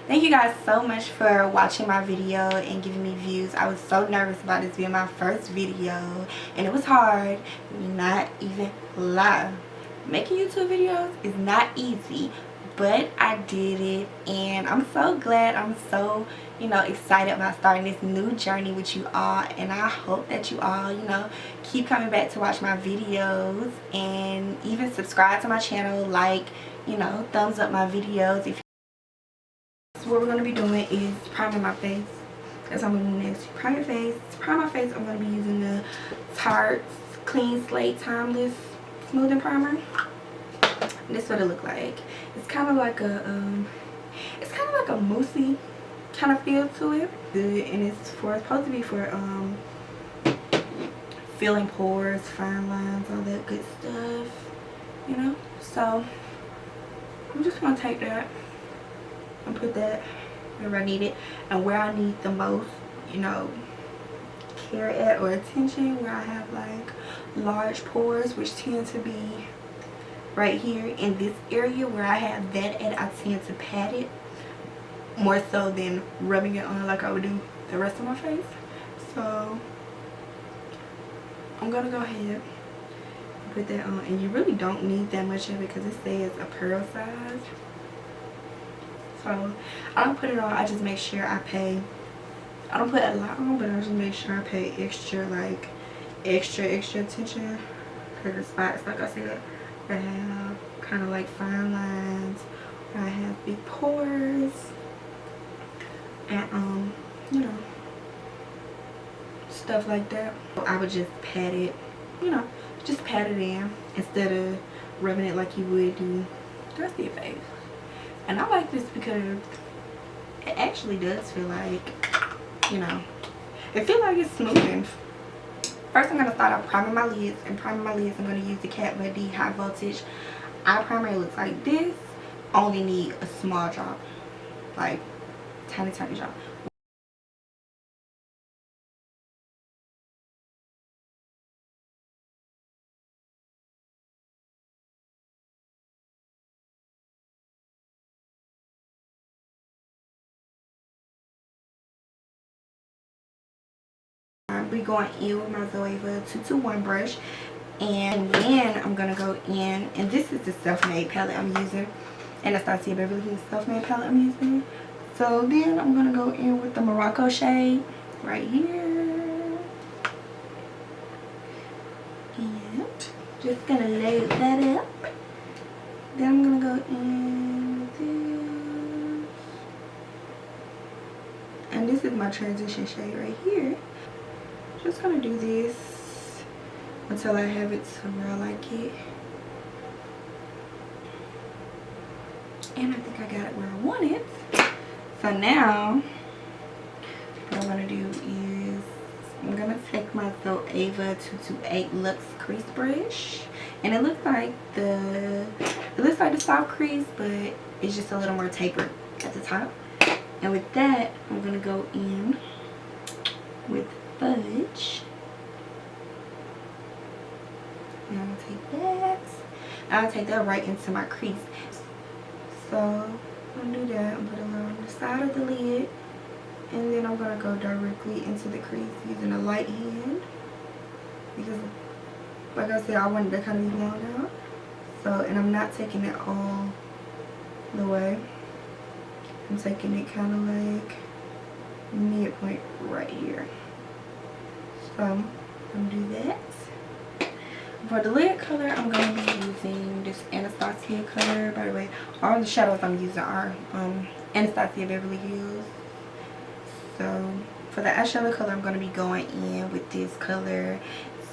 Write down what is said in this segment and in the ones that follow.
Thank you guys so much for watching my video and giving me views. I was so nervous about this being my first video, and it was hard, not even lie. Making YouTube videos is not easy, but I did it, and I'm so glad. I'm so excited about starting this new journey with you all, and I hope that you all keep coming back to watch my videos, and even subscribe to my channel, like thumbs up my videos. If so what we're going to be doing is priming my face. That's what I'm going to do next. Prime your face. To prime my face, I'm going to be using the Tarte Clean Slate Timeless Smoothing Primer. And this is what it looks like. It's kind of like a moussey kind of feel to it. And it's supposed to be for filling pores, fine lines, all that good stuff. So I'm just going to take that and put that wherever I need it, and where I need the most care at or attention, where I have like large pores, which tend to be right here in this area where I have that at. I tend to pat it more so than rubbing it on like I would do the rest of my face. So I'm gonna go ahead and put that on, and you really don't need that much of it because it says a pearl size. So I don't put it on. I just make sure I pay. I don't put a lot on, but I just make sure I pay extra attention to the spots, like I said, that have kind of like fine lines, where I have big pores, and stuff like that. So I would just pat it, just pat it in instead of rubbing it like you would do the rest of your face. And I like this because it actually does feel like, it feels like it's smoothing. First, I'm going to start off priming my lids. And priming my lids, I'm going to use the Kat Von D High Voltage Eye Primer. It looks like this. Only need a small drop. Like, tiny drop. We're going in with my Zoeva 221 brush, and then I'm gonna go in, and this is the self-made palette I'm using, Anastasia Beverly Hills self-made palette I'm using. So then I'm gonna go in with the Morocco shade right here, and just gonna load that up. Then I'm gonna go in with this, and this is my transition shade right here. Just gonna do this until I have it to where I like it, and I think I got it where I want it. So now what I'm gonna do is I'm gonna take my Zoeva 228 Luxe crease brush, and it looks like the soft crease, but it's just a little more tapered at the top. And with that, I'm gonna go in with fudge. And I'm gonna take that right into my crease. So I'm gonna do that and put it on the side of the lid, and then I'm gonna go directly into the crease using a light hand, because like I said, I wanted to kind of be blown out. So, and I'm not taking it all the way. I'm taking it kind of like midpoint right here. So I'm gonna do that. For the lid color, I'm gonna be using this Anastasia color. By the way, all the shadows I'm using are Anastasia Beverly Hills. So for the eyeshadow color, I'm gonna be going in with this color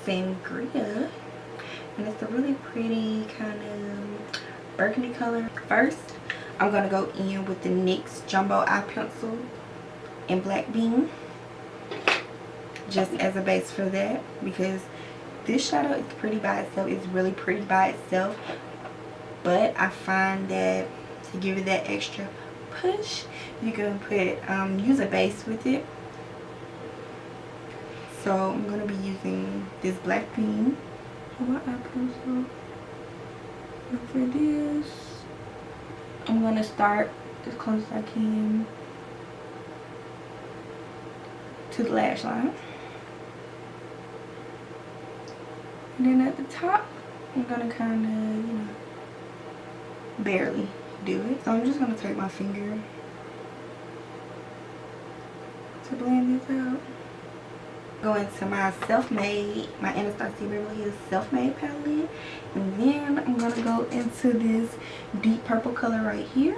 Sangria, and it's a really pretty kind of burgundy color. First, I'm gonna go in with the NYX Jumbo Eye Pencil in Black Bean, just as a base for that, because this shadow is pretty by itself. It's really pretty by itself, but I find that to give it that extra push, you can put use a base with it. So I'm gonna be using this Black Bean for my eye pencil, and for this I'm gonna start as close as I can to the lash line. And then at the top, I'm gonna kind of, you know, barely do it. So I'm just gonna take my finger to blend this out. Go into my self-made, my Anastasia Beverly self-made palette, and then I'm gonna go into this deep purple color right here.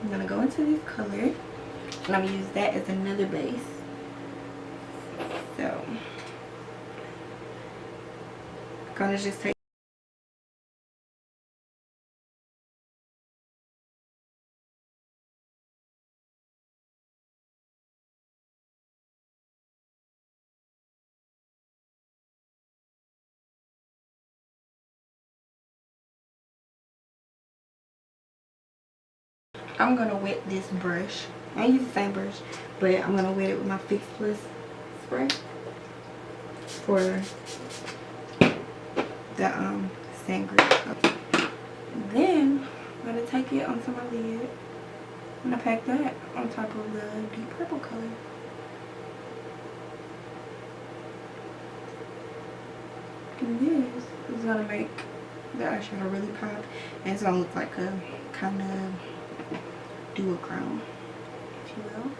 I'm gonna go into this color, and I'm gonna use that as another base. So I'm gonna just take I'm gonna wet this brush. I use the same brush, but I'm gonna wet it with my Fix Plus spray for the Sangria. Then I'm gonna take it onto my lid. I'm gonna pack that on top of the deep purple color. And this is gonna make the eyeshadow really pop, and it's gonna look like a kind of duochrome, if you will.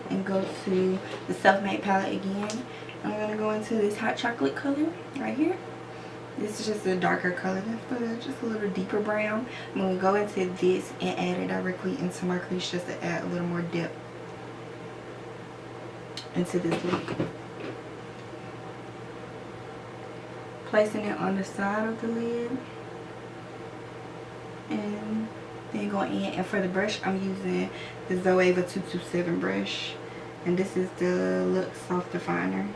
And go to the self-made palette again. I'm gonna go into this hot chocolate color right here. This is just a darker color, just a little deeper brown. I'm gonna go into this and add it directly into my crease just to add a little more depth into this look. Placing it on the side of the lid, and then going in. And for the brush, I'm using the Zoeva 227 brush, and this is the Look Soft Definer.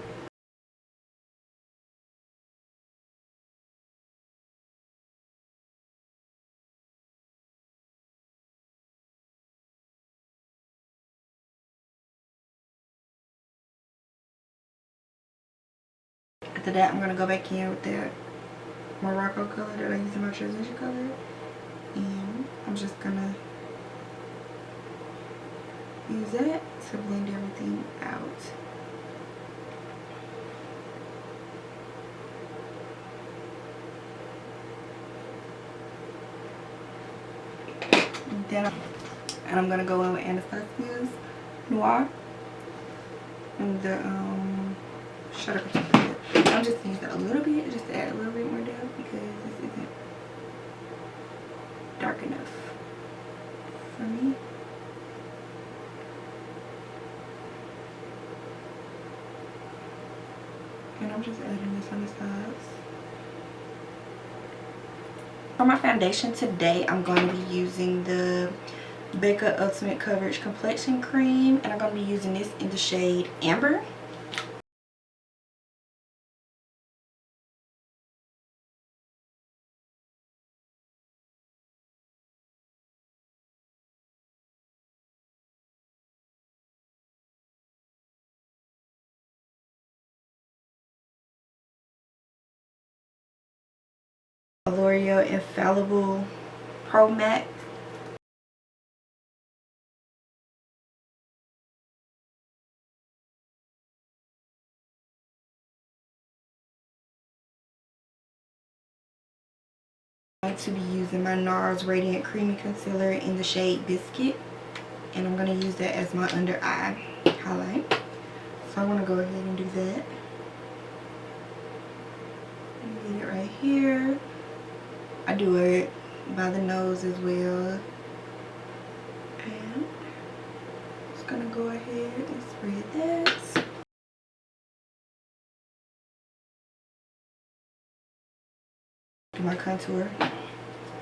After that, I'm gonna go back in with that Morocco color that I use in my transition color, and I'm just gonna use that to blend everything out. And I'm gonna go in with Anastasia's Noir and the Shutter Conceal. I'm just using it a little bit just to add a little bit more depth because this isn't dark enough for me. And I'm just adding this on the sides. For my foundation today, I'm going to be using the Becca Ultimate Coverage Complexion Cream, and I'm going to be using this in the shade Amber. L'Oreal Infallible Pro Matte. I'm going to be using my Nars Radiant Creamy Concealer in the shade Biscuit, and I'm going to use that as my under eye highlight. So I want to go ahead and do that. Get it right here. I do it by the nose as well. And just gonna go ahead and spread that. Do my contour.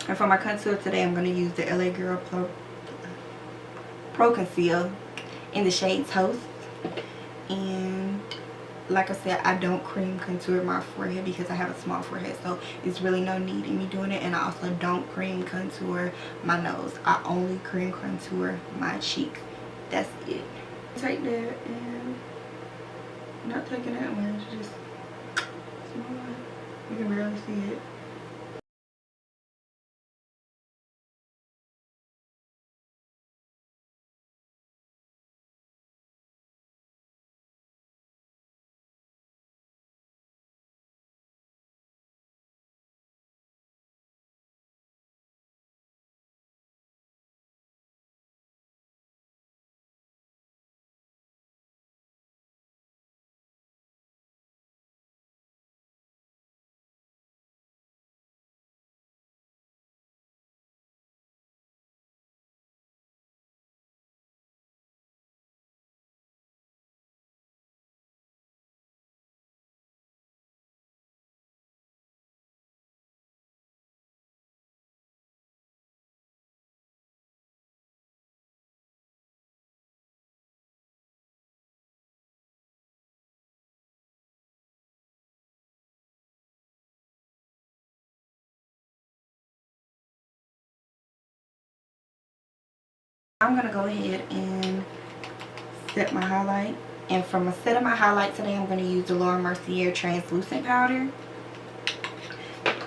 And for my contour today, I'm gonna use the LA Girl Pro Conceal in the shade Toast. And like I said, I don't cream contour my forehead because I have a small forehead, so it's really no need in me doing it. And I also don't cream contour my nose. I only cream contour my cheek. That's it. Take that, and not taking that much, just small. You can barely see it. I'm gonna go ahead and set my highlight. And from a set of my highlight today, I'm gonna use the Laura Mercier translucent powder.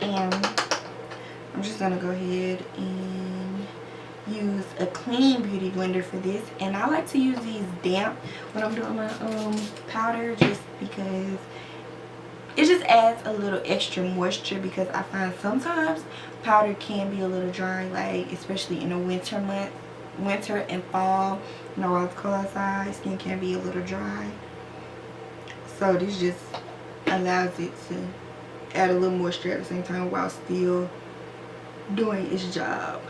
And I'm just gonna go ahead and use a clean beauty blender for this. And I like to use these damp when I'm doing my powder, just because it just adds a little extra moisture, because I find sometimes powder can be a little dry, like especially in the winter and fall, you know, while it's cold outside, skin can be a little dry. So this just allows it to add a little moisture at the same time while still doing its job.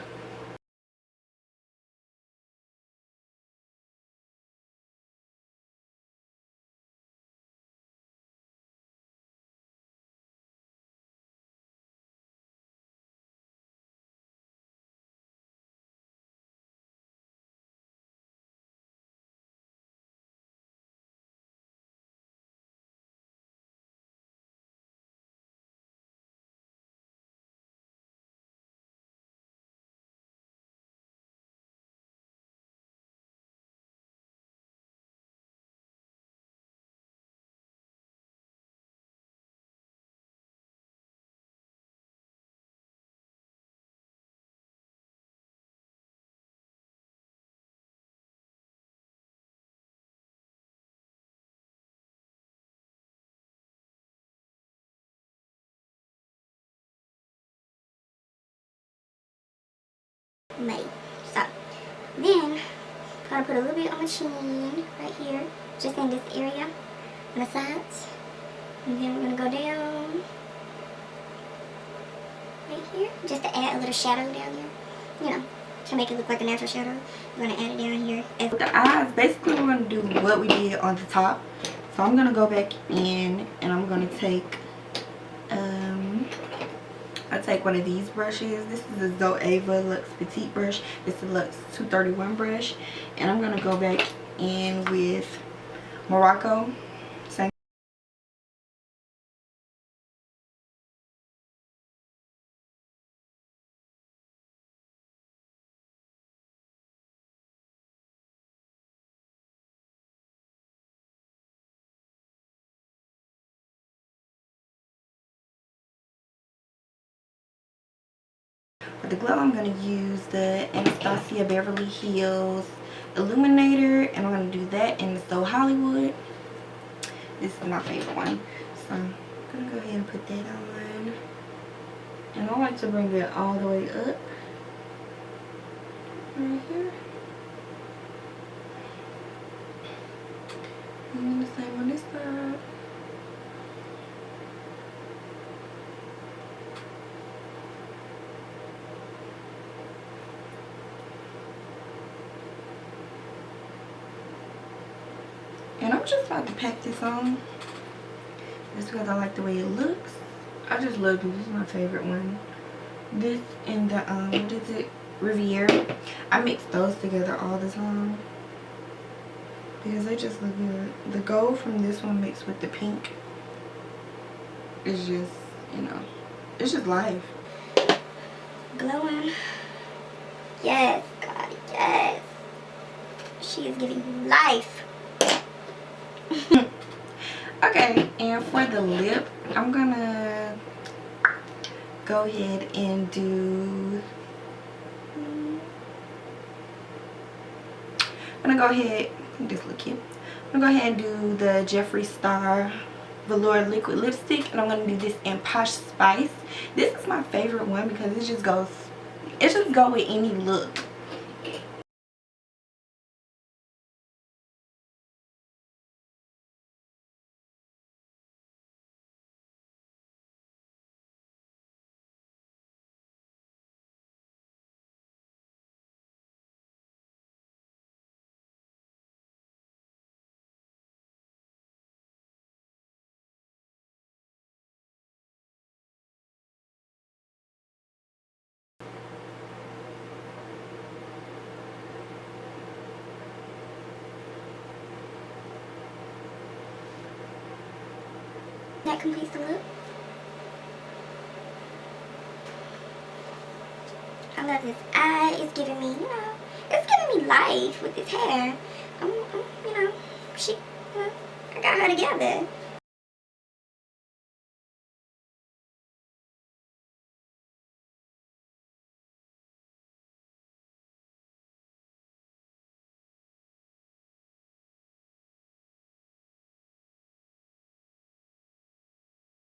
Made. So then I'm gonna put a little bit on my chin right here, just in this area on the sides, and then we're gonna go down right here just to add a little shadow down here, you know, to make it look like a natural shadow. We're gonna add it down here. With the eyes, basically we're gonna do what we did on the top. So I'm gonna go back in and I'm gonna take I take one of these brushes. This is a Zoeva Luxe Petite brush. This is a Luxe 231 brush. And I'm going to go back in with Morocco. For the glow, I'm going to use the Anastasia Beverly Hills Illuminator. And I'm going to do that in the So Hollywood. This is my favorite one. So I'm going to go ahead and put that on. And I like to bring that all the way up. Right here. And the same on this side. And I'm just about to pack this on. Just because I like the way it looks. I just love this. This is my favorite one. This and the, what is it? Riviera. I mix those together all the time. because they just look good. The gold from this one mixed with the pink is just, you know, it's just life. Glowing. Yes, God, yes. She is giving you life. Okay, and for the lip, I'm gonna go ahead and do, I'm gonna go ahead, this look cute. I'm gonna go ahead and do the JeffreeStar Velour liquid lipstick, and I'm gonna do this in Posh Spice. This is my favorite one because it just goes with any look. That completes the look. I love this eye. It's giving me, you know, it's giving me life with this hair. You know, I got her together.